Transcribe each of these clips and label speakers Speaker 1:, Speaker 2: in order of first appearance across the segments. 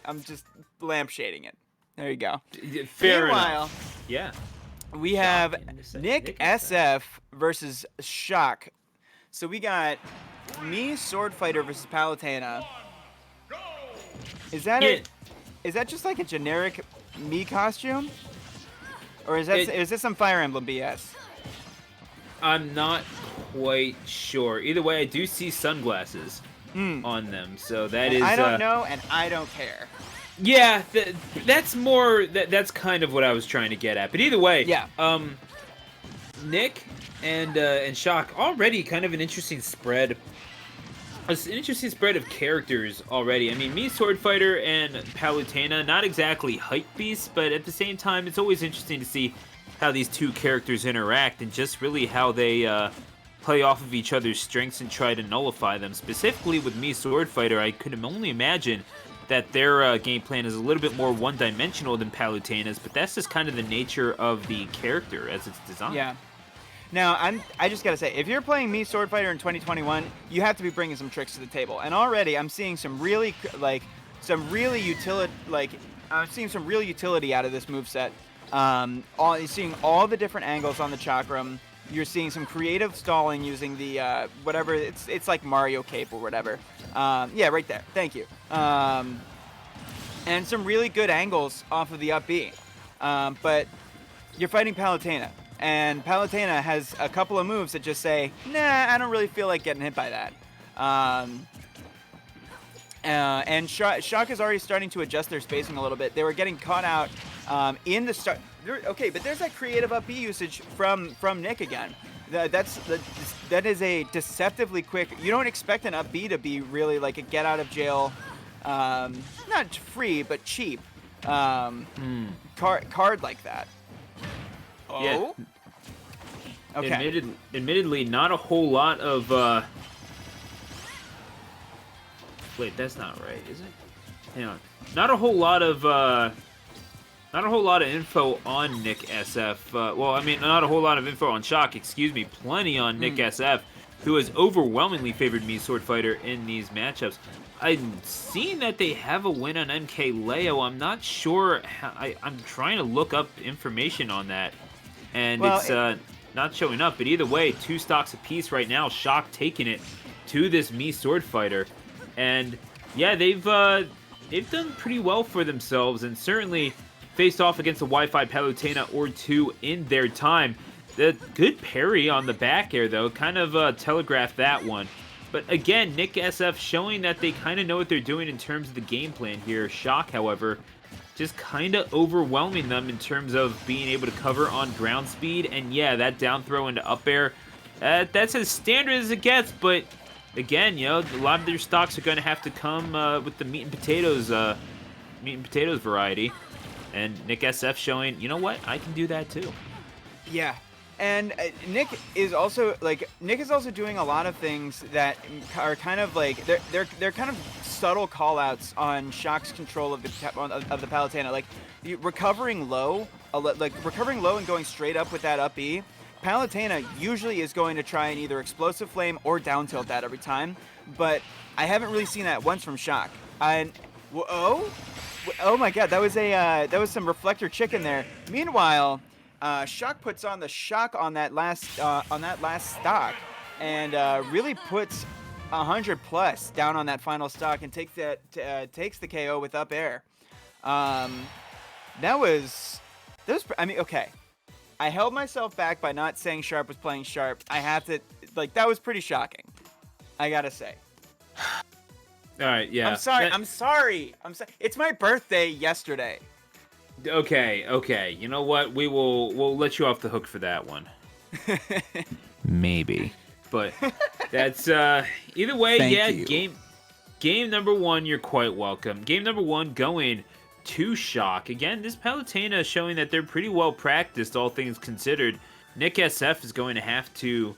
Speaker 1: I'm just lampshading it. There you go.
Speaker 2: Fair
Speaker 1: Meanwhile,
Speaker 2: enough. Yeah.
Speaker 1: we
Speaker 2: Shock
Speaker 1: have
Speaker 2: and
Speaker 1: Nick
Speaker 2: NickSF.
Speaker 1: SF versus Shock. So we got me, Swordfighter versus Palutena. Is that
Speaker 2: Yeah.
Speaker 1: is that just like a generic me costume? Or is
Speaker 2: It,
Speaker 1: this some Fire Emblem BS?
Speaker 2: I'm not quite sure. Either way, I do see sunglasses on them, so that
Speaker 1: And
Speaker 2: is.
Speaker 1: I don't know, and I don't care.
Speaker 2: Yeah, that's more. That's kind of what I was trying to get at. But either way,
Speaker 1: Yeah.
Speaker 2: Nick and Shock already kind of an interesting spread. An interesting spread of characters already. I mean, me, Swordfighter, and Palutena, not exactly hype beasts, but at the same time, it's always interesting to see how these two characters interact and just really how they play off of each other's strengths and try to nullify them. Specifically with me, Swordfighter, I could only imagine that their game plan is a little bit more one-dimensional than Palutena's, but that's just kind of the nature of the character as it's designed.
Speaker 1: Yeah. Now, I just gotta say, if you're playing me, Swordfighter, in 2021, you have to be bringing some tricks to the table. And already, I'm seeing some really utility out of this moveset. You're seeing all the different angles on the chakram. You're seeing some creative stalling using the whatever, it's like Mario Cape or whatever. Yeah, right there. Thank you. And some really good angles off of the up B. But you're fighting Palutena. And Palutena has a couple of moves that just say, nah, I don't really feel like getting hit by that. And Shock is already starting to adjust their spacing a little bit. They were getting caught out in the start. Okay, but there's that creative up B usage from Nick again. That is a deceptively quick. You don't expect an up B to be really like a get out of jail, not free but cheap card like that. Oh.
Speaker 2: Yeah.
Speaker 1: Okay.
Speaker 2: Admittedly, not a whole lot of. Wait, that's not right, is it? Hang on. Not a whole lot of info on NickSF. Well, I mean, not a whole lot of info on Shock. Excuse me. Plenty on NickSF, who has overwhelmingly favored me, Swordfighter, in these matchups. I'm seeing that they have a win on MK Leo. I'm not sure. I'm trying to look up information on that, and it's not showing up. But either way, 2 stocks apiece right now. Shock taking it to this me Swordfighter, and yeah, they've done pretty well for themselves, and certainly faced off against a Wi-Fi Palutena or two in their time. The good parry on the back air, though, kind of telegraphed that one. But again, NickSF showing that they kind of know what they're doing in terms of the game plan here. Shock, however, just kind of overwhelming them in terms of being able to cover on ground speed. And yeah, that down throw into up air, that's as standard as it gets. But again, you know, a lot of their stocks are going to have to come with the meat and potatoes variety. And NickSF showing, you know what, I can do that too.
Speaker 1: Yeah. And Nick is also doing a lot of things that are kind of like they're kind of subtle call-outs on Shock's control of the Palutena, like recovering low and going straight up with that up B. Palutena usually is going to try and either explosive flame or down tilt that every time, but I haven't really seen that once from Shock. And oh my God, that was some reflector chicken there. Meanwhile, Shock puts on the shock on that last stock, and really puts 100 plus down on that final stock and takes the KO with up air. I mean, okay, I held myself back by not saying Sharp was playing Sharp. I have to, that was pretty shocking, I gotta say.
Speaker 2: All right, yeah.
Speaker 1: I'm sorry. It's my birthday yesterday.
Speaker 2: Okay. You know what? We'll let you off the hook for that one. Maybe. But that's either way,
Speaker 1: Thank you.
Speaker 2: Game number 1, you're quite welcome. Game number 1 going to Shock. Again, this Palutena showing that they're pretty well practiced, all things considered. NickSF is going to have to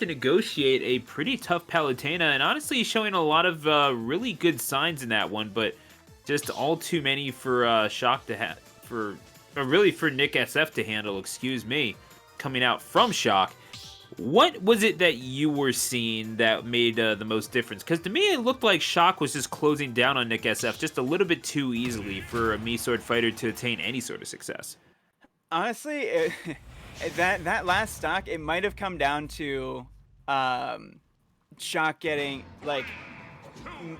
Speaker 2: negotiate a pretty tough Palutena, and honestly showing a lot of really good signs in that one, but just all too many for Shock to have, for NickSF to handle, excuse me, coming out from Shock. What was it that you were seeing that made the most difference? Because to me, it looked like Shock was just closing down on NickSF just a little bit too easily for a Mii Swordfighter to attain any sort of success.
Speaker 1: Honestly, that last stock, it might have come down to Shock getting like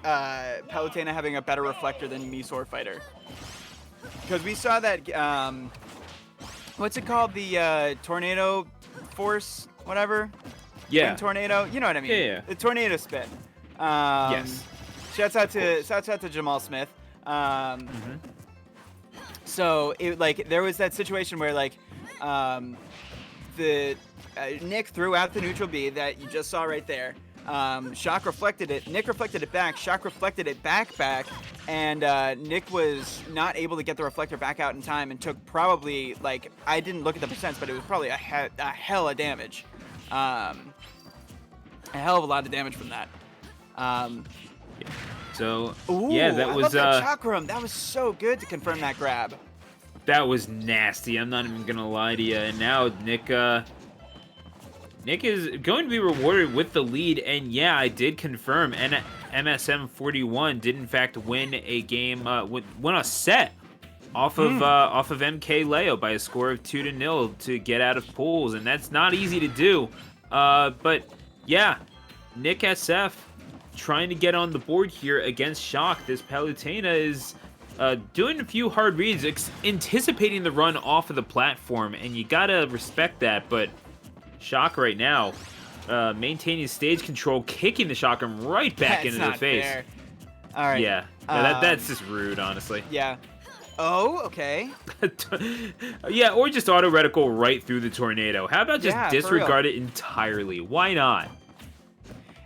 Speaker 1: Palutena having a better reflector than Mii Swordfighter, because we saw that what's it called, the tornado force, whatever.
Speaker 2: Yeah.
Speaker 1: Wind tornado. You know what I mean?
Speaker 2: Yeah.
Speaker 1: The tornado spit.
Speaker 2: Yes.
Speaker 1: Shouts out to Jamal Smith. So it like there was that situation where like the Nick threw out the neutral B that you just saw right there. Shock reflected it. Nick reflected it back. Shock reflected it back, and Nick was not able to get the reflector back out in time and took probably, like, I didn't look at the percents, but it was probably a hell of damage. A hell of a lot of damage from that.
Speaker 2: So,
Speaker 1: Ooh,
Speaker 2: yeah, that
Speaker 1: I
Speaker 2: was
Speaker 1: love that chakram. That was so good to confirm that grab.
Speaker 2: that was nasty. I'm not even gonna lie to you. And now Nick is going to be rewarded with the lead, and yeah, I did confirm. And MSM41 did in fact win a game, win a set off of MK Leo by a score of 2-0 to get out of pools, and that's not easy to do. But yeah, NickSF trying to get on the board here against Shock. This Palutena is doing a few hard reads, anticipating the run off of the platform, and you gotta respect that. But Shock right now, maintaining stage control, kicking the Shock'em right back into the face.
Speaker 1: Fair. All right.
Speaker 2: Yeah, that's just rude, honestly.
Speaker 1: Yeah. Oh, okay.
Speaker 2: Yeah, or just auto reticle right through the tornado. How about just
Speaker 1: Yeah, for
Speaker 2: disregard it entirely? Why not?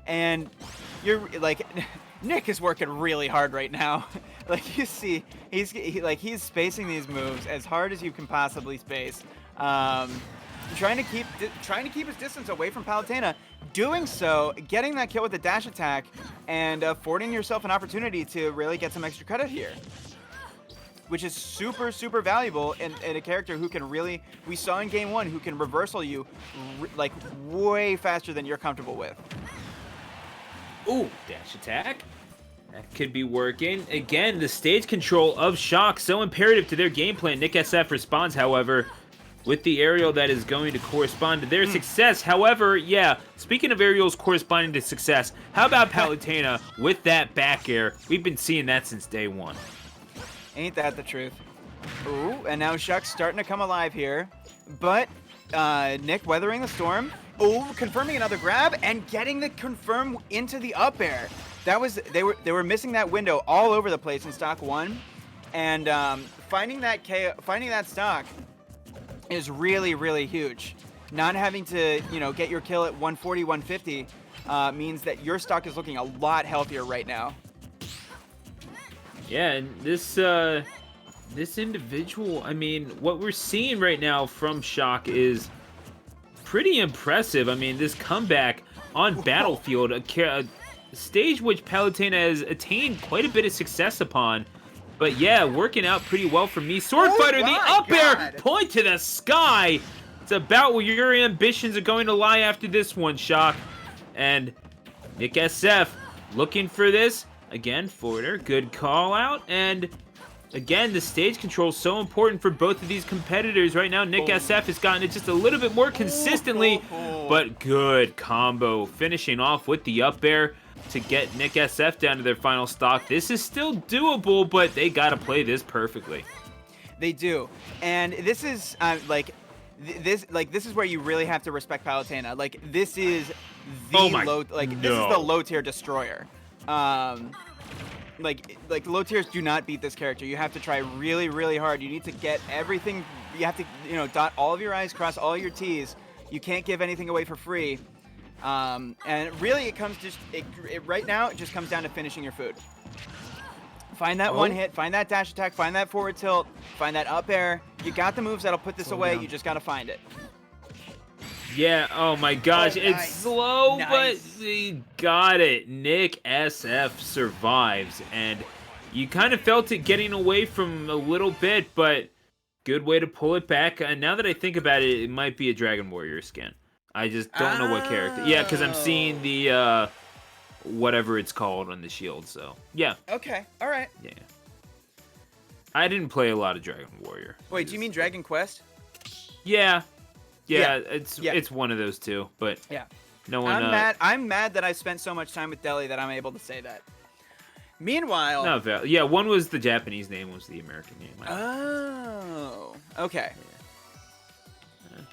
Speaker 1: And you're like, Nick is working really hard right now. Like you see, he's spacing these moves as hard as you can possibly space. Trying to keep his distance away from Palutena. Doing so, getting that kill with the dash attack, and affording yourself an opportunity to really get some extra credit here, which is super, super valuable in a character who can really, we saw in game 1, who can reversal you like way faster than you're comfortable with.
Speaker 2: Ooh, dash attack. That could be working. Again, the stage control of Shock, so imperative to their game plan. NickSF responds, however, with the aerial that is going to correspond to their success. However, yeah, speaking of aerials corresponding to success, how about Palutena with that back air? We've been seeing that since day 1.
Speaker 1: Ain't that the truth? Ooh, and now Shock's starting to come alive here. But Nick weathering the storm. Ooh, confirming another grab and getting the confirm into the up air. That was, they were missing that window all over the place in stock 1. And finding that stock is really, really huge. Not having to, get your kill at 140, 150 means that your stock is looking a lot healthier right now.
Speaker 2: Yeah, and this individual, I mean, what we're seeing right now from Shock is pretty impressive. I mean, this comeback on Battlefield, a stage which Palutena has attained quite a bit of success upon. But yeah, working out pretty well for me. Swordfighter, the up air, point to the sky. It's about where your ambitions are going to lie after this one, Shock. And NickSF looking for this. Again, forwarder, good call out. And again, the stage control is so important for both of these competitors. Right now, NickSF has gotten it just a little bit more consistently. But good combo, finishing off with the up air to get NickSF down to their final stock. This is still doable, but they got to play this perfectly.
Speaker 1: They do. And this is this is where you really have to respect Palutena. Like, this is the this is the low tier destroyer. Like low tiers do not beat this character. You have to try really, really hard. You need to get everything. You have to, dot all of your I's, cross all your T's. You can't give anything away for free. And really, it comes right now. It just comes down to finishing your food. Find that one hit. Find that dash attack. Find that forward tilt. Find that up air. You got the moves that'll put this away. You just gotta find it.
Speaker 2: Yeah, oh my gosh, it's slow, but they got it. NickSF survives, and you kind of felt it getting away from a little bit, but good way to pull it back. And now that I think about it, it might be a Dragon Warrior skin. I just don't know what character. Yeah, because I'm seeing the whatever it's called on the shield. So yeah.
Speaker 1: Okay. All right.
Speaker 2: Yeah. I didn't play a lot of Dragon Warrior.
Speaker 1: Wait, do you mean Dragon Quest?
Speaker 2: Yeah.
Speaker 1: Yeah.
Speaker 2: It's one of those two, but
Speaker 1: Yeah.
Speaker 2: no one.
Speaker 1: I'm mad that I spent so much time with Deli that I'm able to say that. Meanwhile.
Speaker 2: Not valid. Yeah, one was the Japanese name, was the American name.
Speaker 1: Oh. Okay.
Speaker 2: Yeah.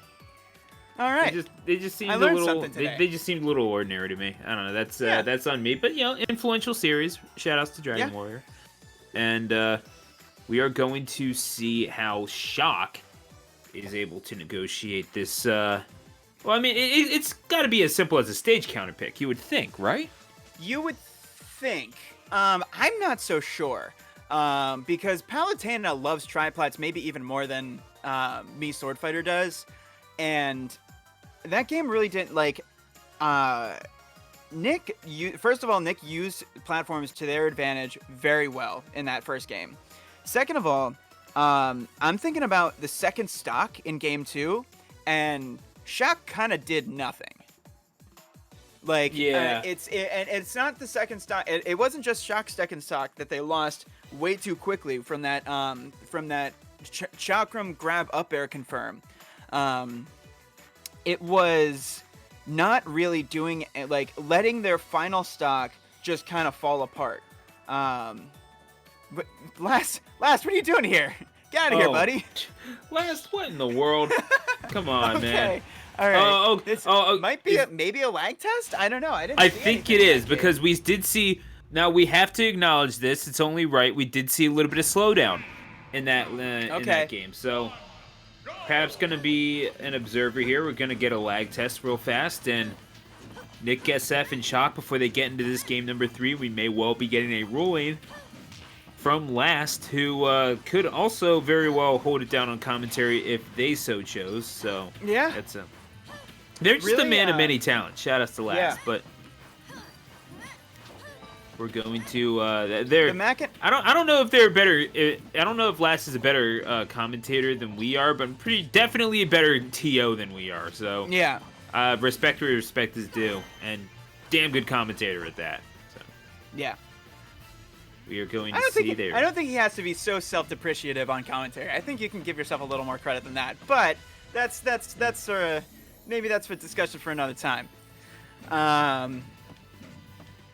Speaker 1: All right.
Speaker 2: They just seemed
Speaker 1: I
Speaker 2: a
Speaker 1: learned
Speaker 2: little.
Speaker 1: something today.
Speaker 2: They just seemed a little ordinary to me. I don't know. That's on me. But influential series. Shout outs to Dragon Warrior. And we are going to see how Shock is able to negotiate this. Well, I mean, it's got to be as simple as a stage counter pick. You would think, right?
Speaker 1: You would think. I'm not so sure. Because Palutena loves triplats maybe even more than me Swordfighter does. And that game really didn't like Nick first of all, Nick used platforms to their advantage very well in that first game. Second of all, I'm thinking about the second stock in game 2, and Shock kind of did nothing. Like, it's not the second stock. It wasn't just Shock's second stock that they lost way too quickly from that Chakram grab up air confirm. It was not really doing, like, letting their final stock just kind of fall apart. But Last, what are you doing here? Get out of here, buddy.
Speaker 2: Last, what in the world? Come on, man.
Speaker 1: All right.
Speaker 2: This
Speaker 1: might be maybe a lag test. I don't know.
Speaker 2: I think it is because we did see. Now we have to acknowledge this. It's only right. We did see a little bit of slowdown in that game. So Pap's gonna be an observer here. We're gonna get a lag test real fast, and NickSF and Shock before they get into this game number 3. We may well be getting a ruling from Last, who could also very well hold it down on commentary if they so chose. So
Speaker 1: yeah,
Speaker 2: they're just a man of many talents. Shout outs to Last,
Speaker 1: yeah.
Speaker 2: But we're going to I don't know if they're better. I don't know if Last is a better commentator than we are, but definitely a better TO than we are. So
Speaker 1: yeah,
Speaker 2: respect where respect is due, and damn good commentator at that. So
Speaker 1: yeah.
Speaker 2: We are going to see there.
Speaker 1: I don't think he has to be so self-depreciative on commentary. I think you can give yourself a little more credit than that. But that's sort of, maybe that's for discussion for another time.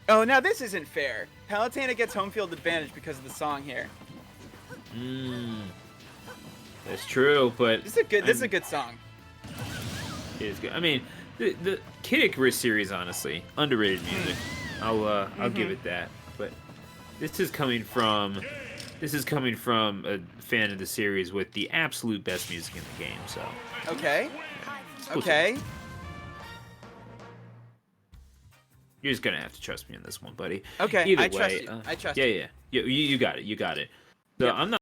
Speaker 1: Oh, now this isn't fair. Palutena gets home field advantage because of the song here.
Speaker 2: That's true, but
Speaker 1: this is a good song.
Speaker 2: It is good. I mean, the Kid Icarus series, honestly, underrated music. I'll give it that. But this is coming from a fan of the series with the absolute best music in the game. So
Speaker 1: okay,
Speaker 2: yeah.
Speaker 1: Okay.
Speaker 2: You're just gonna have to trust me on this one, buddy.
Speaker 1: Okay,
Speaker 2: Either
Speaker 1: I
Speaker 2: way,
Speaker 1: trust you. I trust you.
Speaker 2: Yeah. You got it. So yep. I'm not.